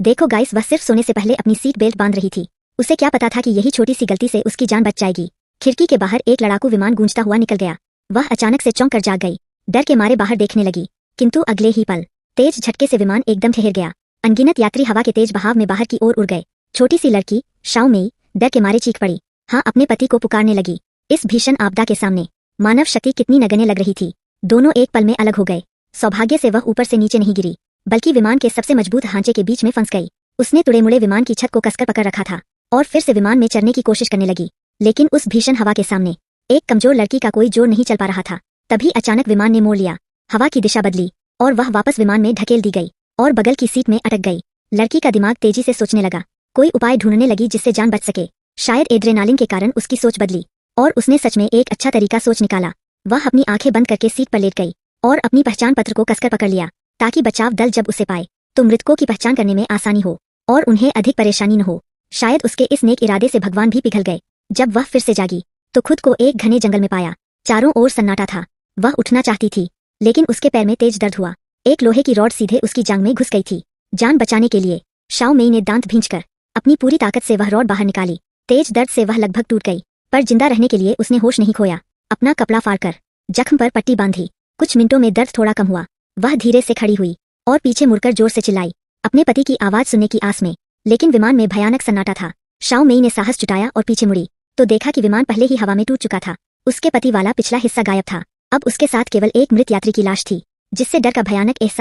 देखो गाइस, वह सिर्फ सोने से पहले अपनी सीट बेल्ट बांध रही थी। उसे क्या पता था कि यही छोटी सी गलती से उसकी जान बच जाएगी। खिड़की के बाहर एक लड़ाकू विमान गूंजता हुआ निकल गया। वह अचानक से चौंक कर जाग गई। डर के मारे बाहर देखने लगी, किंतु अगले ही पल तेज झटके से विमान एकदम ठहर गया। अनगिनत यात्री हवा के तेज बहाव में बाहर की ओर उड़ गए। छोटी सी लड़की शाओ मेई डर के मारे चीख पड़ी। हाँ, अपने पति को पुकारने लगी। इस भीषण आपदा के सामने मानव शक्ति कितनी नगण्य लग रही थी। दोनों एक पल में अलग हो गए। सौभाग्य से वह ऊपर से नीचे नहीं गिरी, बल्कि विमान के सबसे मजबूत ढांचे के बीच में फंस गई। उसने तुड़े मुड़े विमान की छत को कसकर पकड़ रखा था और फिर से विमान में चढ़ने की कोशिश करने लगी, लेकिन उस भीषण हवा के सामने एक कमजोर लड़की का कोई जोर नहीं चल पा रहा था। तभी अचानक विमान ने मोड़ लिया, हवा की दिशा बदली और वह वापस विमान में ढकेल दी गई और बगल की सीट में अटक गई। लड़की का दिमाग तेजी से सोचने लगा, कोई उपाय ढूंढने लगी जिससे जान बच सके। शायद एड्रेनालिन के कारण उसकी सोच बदली और उसने सच में एक अच्छा तरीका सोच निकाला। वह अपनी आंखें बंद करके सीट पर लेट गई और अपनी पहचान पत्र को कसकर पकड़ लिया, ताकि बचाव दल जब उसे पाए तो मृतकों की पहचान करने में आसानी हो और उन्हें अधिक परेशानी न हो। शायद उसके इस नेक इरादे से भगवान भी पिघल गए। जब वह फिर से जागी तो खुद को एक घने जंगल में पाया। चारों ओर सन्नाटा था। वह उठना चाहती थी, लेकिन उसके पैर में तेज दर्द हुआ। एक लोहे की रॉड सीधे उसकी जांघ में घुस गई थी। जान बचाने के लिए शाओ मेई ने दांत भींचकर अपनी पूरी ताकत से वह रॉड बाहर निकाली। तेज दर्द से वह लगभग टूट गई, पर जिंदा रहने के लिए उसने होश नहीं खोया। अपना कपड़ा फाड़कर जख्म पर पट्टी बांधी। कुछ मिनटों में दर्द थोड़ा कम हुआ। वह धीरे से खड़ी हुई और पीछे मुड़कर जोर से चिल्लाई, अपने पति की आवाज सुनने की आस में। लेकिन विमान में भयानक सन्नाटा था। शाओ मेई ने साहस जुटाया और पीछे मुड़ी तो देखा कि विमान पहले ही हवा में टूट चुका था। उसके पति वाला पिछला हिस्सा गायब था। अब उसके साथ केवल एक मृत यात्री की लाश थी, जिससे डर का भयानक एहसास